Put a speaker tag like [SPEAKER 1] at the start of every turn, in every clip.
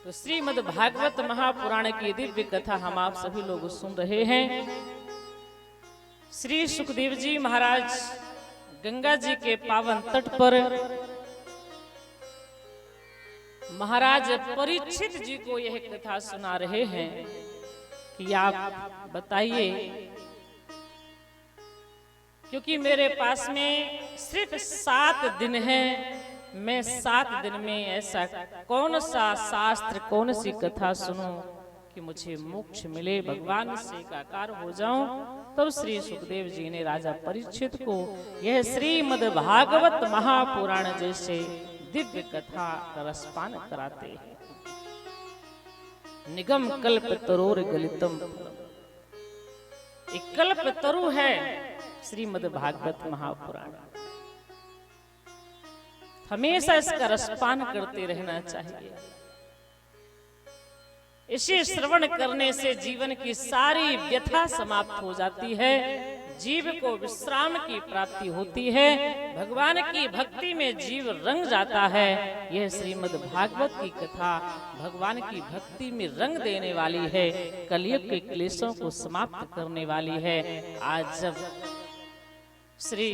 [SPEAKER 1] तो श्रीमद् भागवत महापुराण की दिव्य कथा हम आप सभी लोग सुन रहे हैं। श्री सुखदेव जी महाराज गंगा जी के पावन तट पर महाराज परीक्षित जी को यह कथा सुना रहे हैं कि आप बताइए, क्योंकि मेरे पास में सिर्फ 7 दिन है, मैं 7 दिन में ऐसा कौन सा शास्त्र, कौन सी कथा सुनूं कि मुझे मोक्ष मिले, भगवान से एकाकार हो जाऊं। तब श्री सुखदेव जी ने राजा परीक्षित को यह श्रीमद् भागवत महापुराण जैसे दिव्य कथा रसपान कराते हैं। निगम कल्प तरोर गलितम, एक कल्प तरु है श्रीमद् भागवत महापुराण। हमेशा इसका रसपान करते रहना चाहिए। इसे श्रवण करने से जीवन की सारी व्यथा समाप्त हो जाती है, जीव को विश्राम की प्राप्ति होती है, भगवान की भक्ति में जीव रंग जाता है। यह श्रीमद् भागवत की कथा भगवान की भक्ति में रंग देने वाली है, कलयुग के क्लेशों को समाप्त करने वाली है। आज जब श्री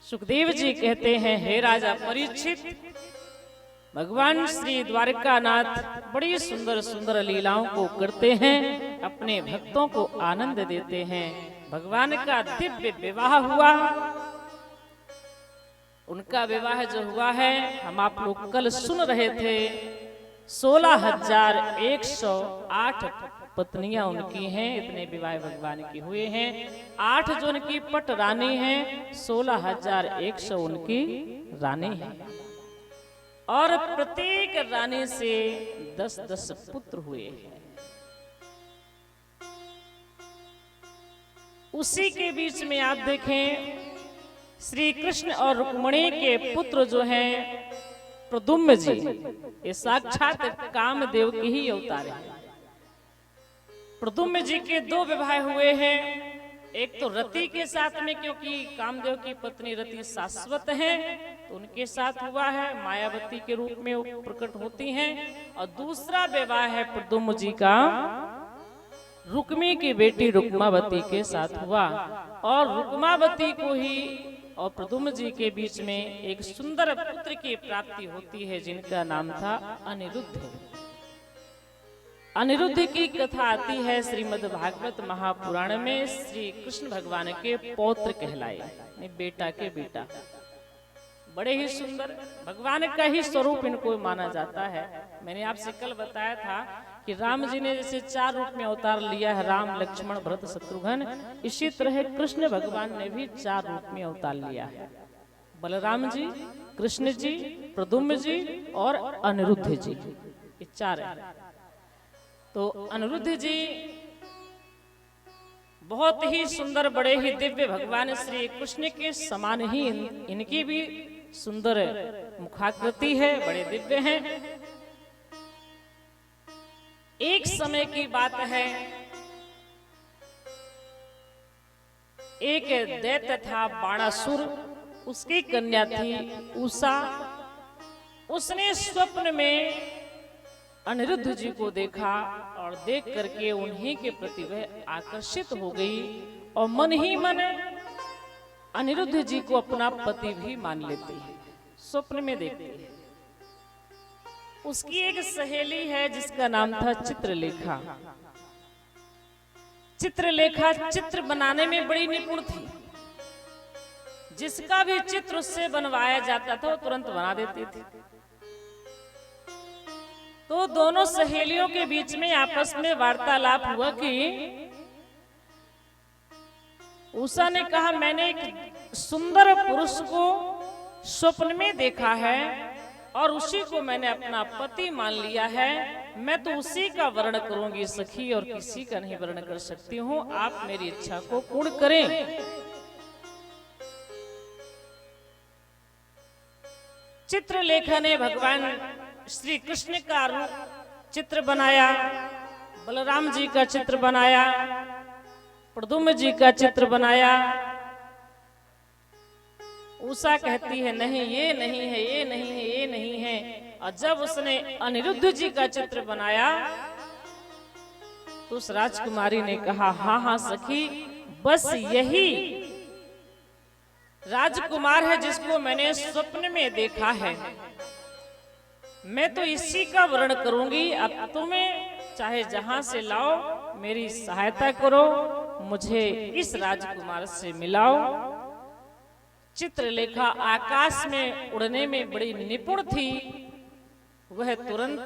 [SPEAKER 1] सुखदेव जी कहते हैं, हे राजा परीक्षित, भगवान श्री द्वारकानाथ बड़ी सुंदर सुंदर लीलाओं को करते हैं, अपने भक्तों को आनंद देते हैं। भगवान का दिव्य विवाह हुआ, उनका विवाह जो हुआ है हम आप लोग कल सुन रहे थे। 16,108 पत्नियां उनकी हैं, इतने विवाह भगवान के हुए हैं। 8 जो उनकी पट रानी हैं, 16,100 उनकी रानी है, और प्रत्येक रानी से 10-10 पुत्र हुए हैं। उसी के बीच में आप देखें श्री कृष्ण और रुक्मिणी के पुत्र जो हैं प्रद्युम्न जी, ये साक्षात कामदेव के ही अवतार हैं। प्रद्युम्न जी के 2 विवाह हुए हैं, एक तो रति के साथ में, क्योंकि कामदेव की पत्नी रति शाश्वत है तो उनके साथ हुआ है, मायावती के रूप में वो प्रकट होती हैं। और दूसरा विवाह है प्रद्युम्न जी का रुक्मी की बेटी रुक्मावती के साथ हुआ, और रुक्मावती को ही और प्रद्युम्न जी के बीच में एक सुंदर पुत्र की प्राप्ति होती है, जिनका नाम था अनिरुद्ध। अनिरुद्ध की कथा आती है श्रीमद् भागवत महापुराण में। श्री कृष्ण भगवान के पौत्र कहलाए, बेटा के बेटा, बड़े ही सुंदर, भगवान का ही स्वरूप इनको माना जाता है। मैंने आपसे कल बताया था कि राम जी ने जैसे 4 रूप में अवतार लिया है, राम लक्ष्मण भरत शत्रुघ्न, इसी तरह कृष्ण भगवान ने भी 4 रूप में अवतार लिया है। बलराम जी, कृष्ण जी, प्रद्युम्न जी और अनिरुद्ध जी, ये 4 है। तो अनिरुद्ध जी बहुत ही सुंदर, बड़े ही दिव्य, भगवान श्री कृष्ण के समान ही इनकी भी सुंदर मुखाकृति है, बड़े दिव्य हैं। एक समय की बात है, एक दैत्य था बाणासुर, उसकी कन्या थी उषा। उसने स्वप्न में अनिरुद्ध जी को देखा और देख करके उन्हीं के प्रति वह आकर्षित हो गई और मन ही मन अनिरुद्ध जी को अपना पति भी मान लेती है, स्वप्न में देखती है। उसकी एक सहेली है जिसका नाम था चित्रलेखा। चित्रलेखा चित्र बनाने में बड़ी निपुण थी, जिसका भी चित्र उससे बनवाया जाता था वो तुरंत बना देती थी। तो दोनों सहेलियों के बीच में आपस में वार्तालाप हुआ कि उषा ने कहा, मैंने एक सुंदर पुरुष को स्वप्न में देखा है और उसी को मैंने अपना पति मान लिया है, मैं तो उसी का वर्ण करूंगी सखी, और किसी का नहीं वर्ण कर सकती हूँ, आप मेरी इच्छा को पूर्ण करें। चित्रलेखा ने भगवान श्री कृष्ण का चित्र बनाया, बलराम जी का चित्र बनाया, प्रद्युम्न जी का चित्र बनाया। उषा कहती है नहीं, ये नहीं है, ये नहीं है, ये नहीं है। और जब उसने अनिरुद्ध जी का चित्र बनाया तो उस राजकुमारी ने कहा, हाँ हाँ सखी, बस यही राजकुमार है जिसको मैंने स्वप्न में देखा है। मैं तो इसी का वर्णन करूंगी। अब तुम्हें चाहे जहां से लाओ, मेरी सहायता करो, मुझे इस राजकुमार से मिलाओ। चित्रलेखा आकाश में उड़ने में बड़ी निपुण थी। वह तुरंत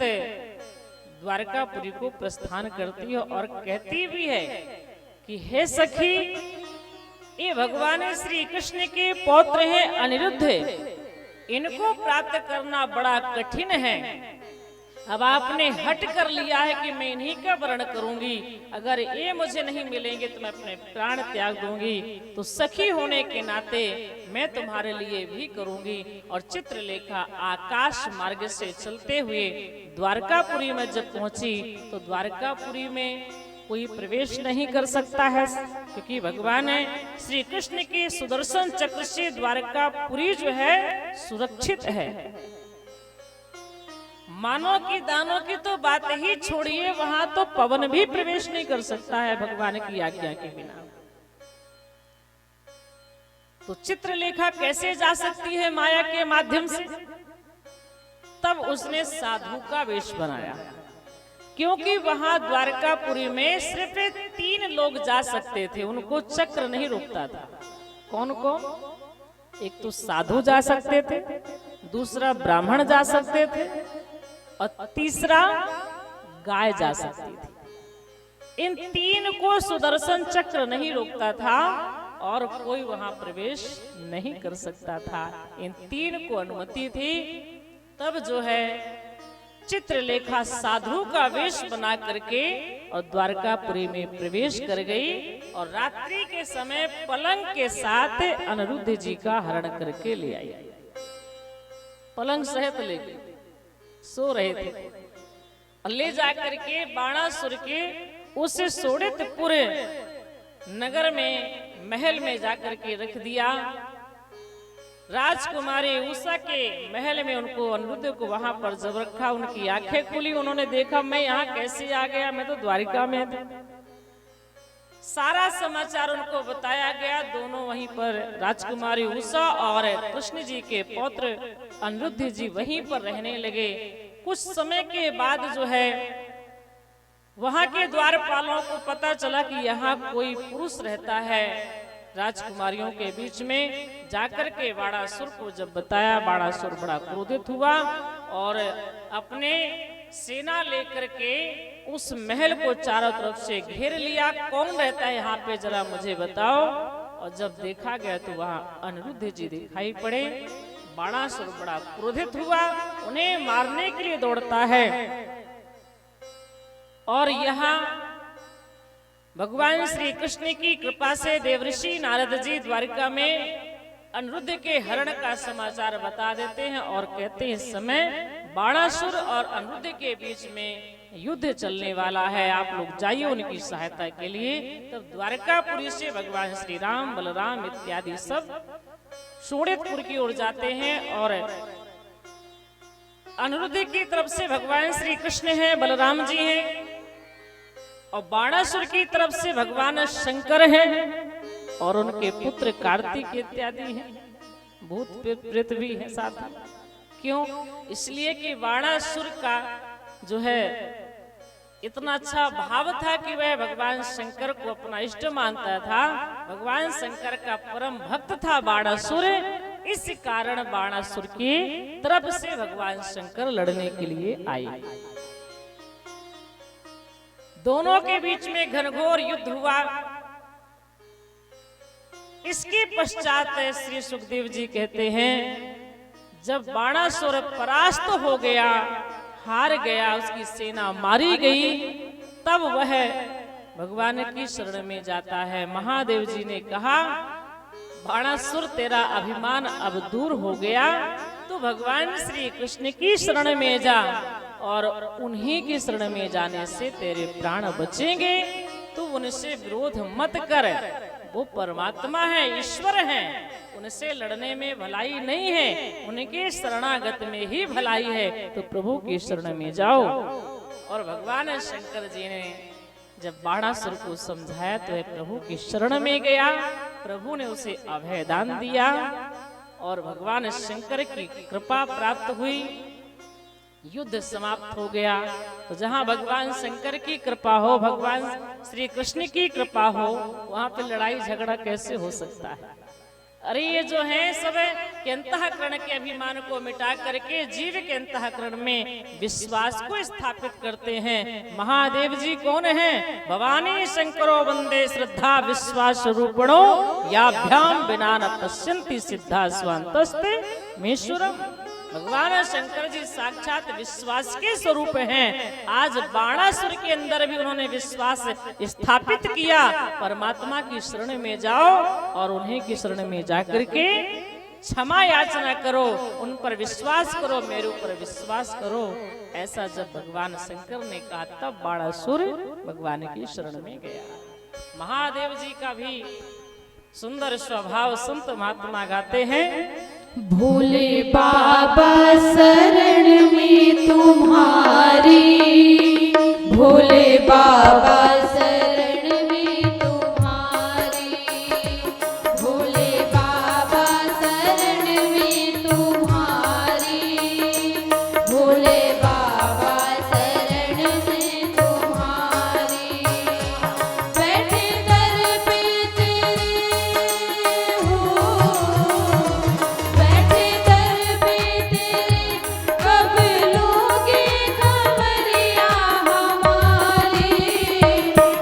[SPEAKER 1] द्वारकापुरी को प्रस्थान करती है और कहती भी है कि हे सखी, ये भगवान श्री कृष्ण के पौत्र हैं अनिरुद्ध, इनको प्राप्त करना बड़ा कठिन है। अब आपने हट कर लिया है कि मैं इन्हीं का वर्णन करूंगी, अगर ये मुझे नहीं मिलेंगे तो मैं अपने प्राण त्याग दूंगी। तो सखी होने के नाते मैं तुम्हारे लिए भी करूंगी। और चित्रलेखा आकाश मार्ग से चलते हुए द्वारकापुरी में जब पहुंची तो द्वारकापुरी में कोई प्रवेश नहीं कर सकता है, क्योंकि भगवान श्री कृष्ण के सुदर्शन चक्र से द्वारकापुरी जो है सुरक्षित है। मानव की दानों की तो बात ही छोड़िए, वहां तो पवन भी प्रवेश नहीं कर सकता है भगवान की आज्ञा के बिना। तो चित्रलेखा कैसे जा सकती है माया के माध्यम से? तब उसने साधु का वेश बनाया, क्योंकि वहां द्वारकापुरी में सिर्फ 3 लोग जा सकते थे, उनको चक्र नहीं रोकता था। कौन कौन? एक तो साधु जा सकते थे, दूसरा ब्राह्मण जा सकते थे और तीसरा गाय जा सकती थी। इन 3 को सुदर्शन चक्र नहीं रोकता था और कोई वहां प्रवेश नहीं कर सकता था। इन 3 को अनुमति थी। तब जो है चित्रलेखा साधु का वेश बना करके और द्वारकापुरी में प्रवेश कर गई और रात्रि के समय पलंग के साथ अनिरुद्ध जी का हरण करके ले आई। पलंग सहित ले गई, सो रहे थे, और ले जाकर के बाणासुर के उस सोड़ितपुर नगर में महल में जाकर के रख दिया। राजकुमारी उषा के महल में उनको अनिरुद्ध को वहां पर जब रखा, उनकी आंखें खुली, उन्होंने देखा मैं यहाँ कैसे आ गया, मैं तो द्वारिका में था। सारा समाचार उनको बताया गया। दोनों वहीं पर राजकुमारी उषा और कृष्ण जी के पौत्र अनिरुद्ध जी वहीं पर रहने लगे। कुछ समय के बाद जो है वहां के द्वारपालों को पता चला कि यहाँ कोई पुरुष रहता है। राजकुमारियों के बीच में जाकर के बाणासुर को जब बताया, बाणासुर बड़ा क्रोधित हुआ और अपने सेना लेकर के उस महल को चारों तरफ से घेर लिया। कौन रहता है यहाँ पे, जरा मुझे बताओ। और जब देखा गया तो वहाँ अनिरुद्ध जी दिखाई पड़े। बाणासुर बड़ा क्रोधित हुआ, उन्हें मारने के लिए दौड़ता है। और यहाँ भगवान श्री कृष्ण की कृपा से देवऋषि नारद जी द्वारिका में अनिरुद्ध के हरण का समाचार बता देते हैं और कहते हैं इस समय बाणासुर और अनिरुद्ध के बीच में युद्ध चलने वाला है, आप लोग जाइए उनकी सहायता के लिए। तब द्वारकापुरी से भगवान श्री राम, बलराम इत्यादि सब सोड़ितपुर की ओर जाते हैं और अनिरुद्ध की तरफ से भगवान श्री कृष्ण हैं, बलराम जी हैं, और बाणासुर की तरफ से भगवान शंकर हैं और उनके पुत्र कार्तिक इत्यादि हैं, भूत प्रेत भी है साथ में। क्यों? इसलिए कि बाणासुर का जो है इतना अच्छा भाव था कि वह भगवान शंकर को अपना इष्ट मानता था। भगवान शंकर का परम भक्त था बाणासुर। इस कारण बाणासुर की तरफ से भगवान शंकर लड़ने के लिए आए। दोनों के बीच में घनघोर युद्ध हुआ। इसके पश्चात श्री सुखदेव जी कहते हैं जब बाणासुर परास्त हो गया, हार गया, उसकी सेना मारी गई, तब वह भगवान की शरण में जाता है। महादेव जी ने कहा बाणासुर तेरा अभिमान अब दूर हो गया, तो भगवान श्री कृष्ण की शरण में जा और उन्हीं की शरण में जाने से तेरे प्राण बचेंगे। तो उनसे विरोध मत कर, वो परमात्मा है, ईश्वर है, उनसे लड़ने में भलाई नहीं है, उनके शरणागत में ही भलाई है। तो प्रभु की शरण में जाओ। और भगवान शंकर जी ने जब बाणासुर को समझाया तो वह प्रभु की शरण में गया। प्रभु ने उसे अभय दान दिया और भगवान शंकर की कृपा प्राप्त हुई, युद्ध समाप्त हो गया। तो जहाँ भगवान शंकर की कृपा हो, भगवान श्री कृष्ण की कृपा हो, वहां पे लड़ाई झगड़ा कैसे हो सकता है? अरे ये जो है सब के अंतःकरण के अभिमान को मिटा करके जीव के अंतःकरण में विश्वास को स्थापित करते हैं। महादेव जी कौन है? भवानी शंकरो वंदे श्रद्धा विश्वास रूपणो याभ्याम बिना न पश्यन्ति सिद्धा स्वांतस्ते मेश्वरम। भगवान शंकर जी साक्षात विश्वास के स्वरूप हैं। आज बाणासुर के अंदर भी उन्होंने विश्वास स्थापित किया। परमात्मा की शरण में जाओ और उन्हीं की शरण में जाकर के क्षमा याचना करो, उन पर विश्वास करो, मेरे ऊपर विश्वास करो। ऐसा जब भगवान शंकर ने कहा तब बाणासुर भगवान की शरण में गया। महादेव जी का भी सुंदर स्वभाव संत महात्मा गाते हैं।
[SPEAKER 2] भोले बाबा शरण में तुम्हारी, भोले बाबा शरण में तुम्हारी, भोले बाबा शरण में तुम्हारी, भोले बाबा शरण में तुम्हारी। बैठे दर पे तेरे हो, बैठे दर पे तेरे, कब लोगे खबरिया हमारी।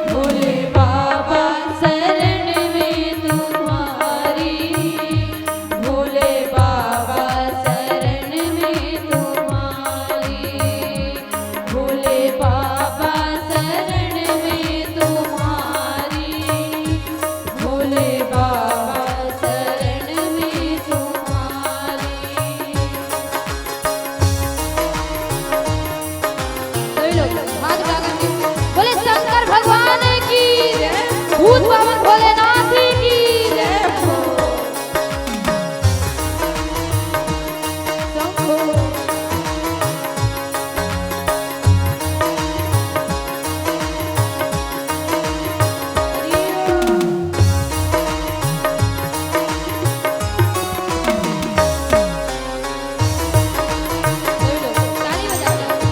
[SPEAKER 2] भोले बाबा शरण में तुम्हारी, भोले बाबा शरण में तुम्हारी, भोले बाबा शरण में तुम्हारी, भोले बाबा शरण में तुम्हारी। सभी लोग हाथ उठा करके बोले शंकर भगवान की जय, भूत बाबा भोलेनाथ की जय हो। शंभो सभी लोग ताली बजाते हैं।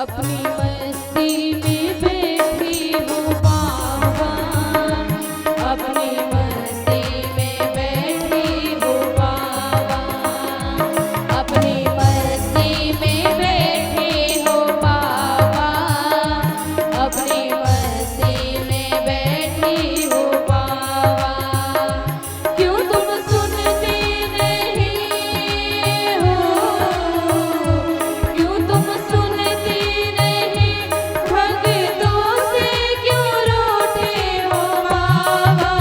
[SPEAKER 2] अपनी मस्ती में बैठी हूँ बाबा, अपनी मस्ती में बैठी हूँ बाबा, अपनी मस्ती में बैठी हूँ बाबा, अपनी मस्ती में बैठी हूँ बाबा। क्यों तुम सुनते नहीं हो, क्यों तुम सुनते नहीं, भक्तों से क्यों रूठे हो बाबा।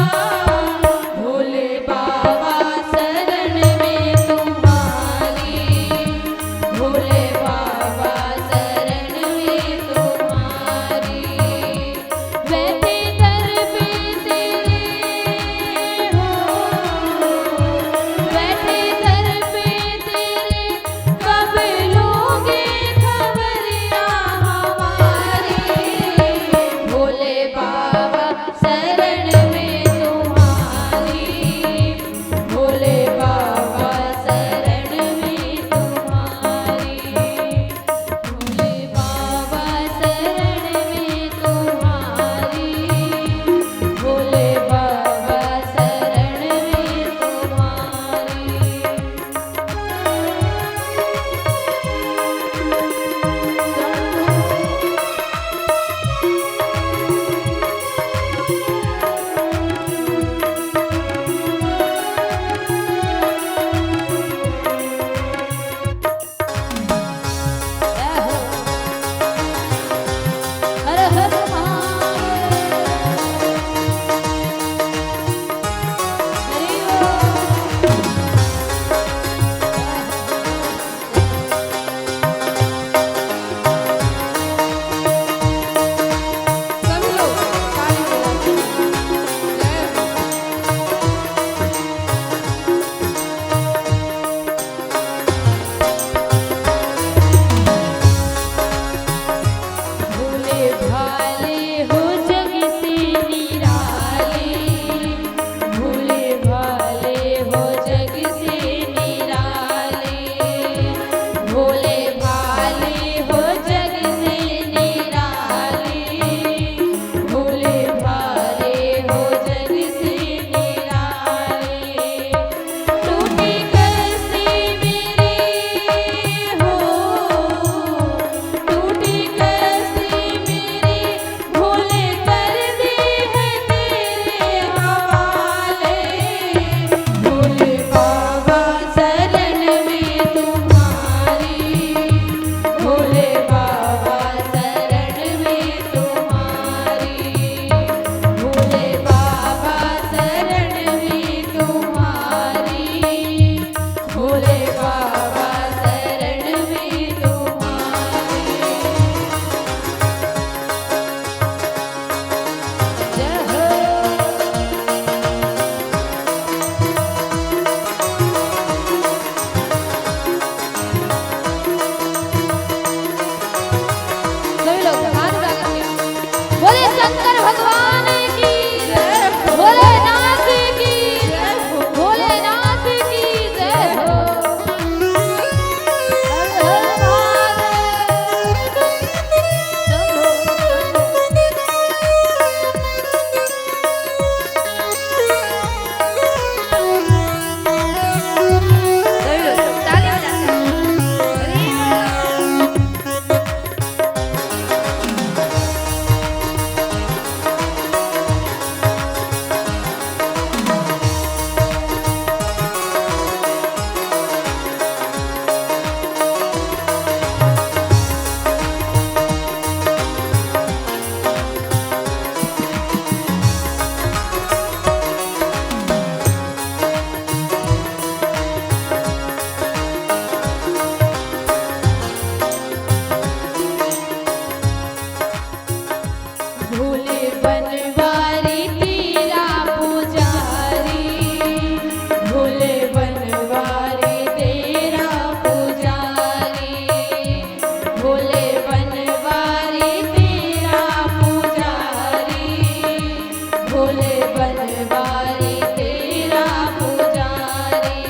[SPEAKER 2] भोले बनवारी तेरा पुजारी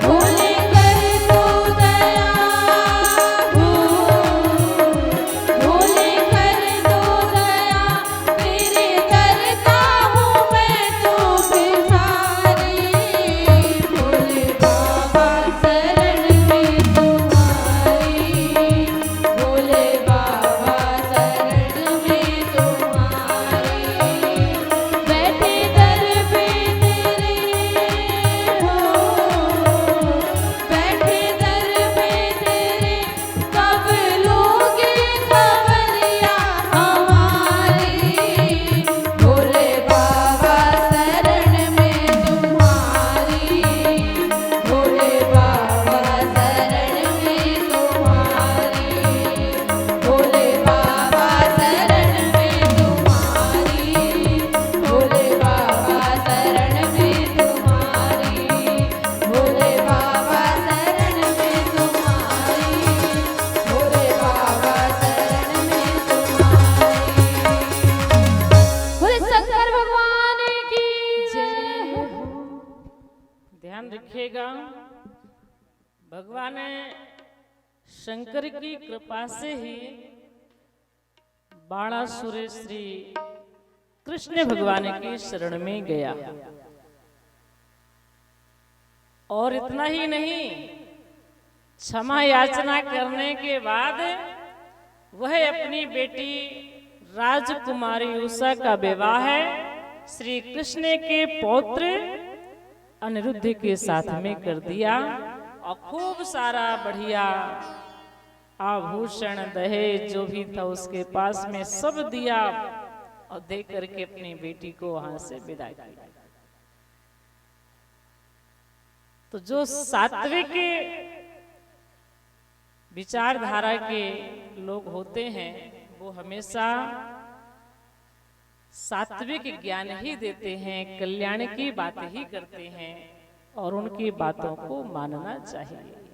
[SPEAKER 2] भोले कर तू दया भोले कर तू दया तेरे दर का हूँ मैं तो भिखारी भोले बाबा शरण में तुम्हारी भोले बाबा शरण में तुम्हारी बैठे दर पे तेरे हो बैठे दर पे तेरे कब लोगे खबरिया हमारी भोले बाबा शरण में तुम्हारी भोले बाबा शरण में तुम्हारी भोले बाबा शरण में तुम्हारी भोले बाबा शरण में तुम्हारी भोले बाबा शरण में तुम्हारी भोले बाबा शरण में तुम्हारी बोले शंकर भगवान की जय हो।
[SPEAKER 1] ध्यान रखिएगा, भगवान शंकर की कृपा से ही बाणासुर श्री कृष्ण भगवान की शरण में गया। और इतना ही नहीं, क्षमा याचना करने के बाद वह अपनी बेटी राजकुमारी उषा का विवाह श्री कृष्ण के पौत्र अनिरुद्ध के साथ में कर दिया और खूब सारा बढ़िया आभूषण दहेज जो भी था उसके पास में सब दिया और दे करके अपनी बेटी को वहां से विदा किया। तो जो सात्विक विचारधारा के लोग होते हैं वो हमेशा सात्विक ज्ञान ही देते हैं, कल्याण की बात ही करते हैं और उनकी बातों को मानना चाहिए।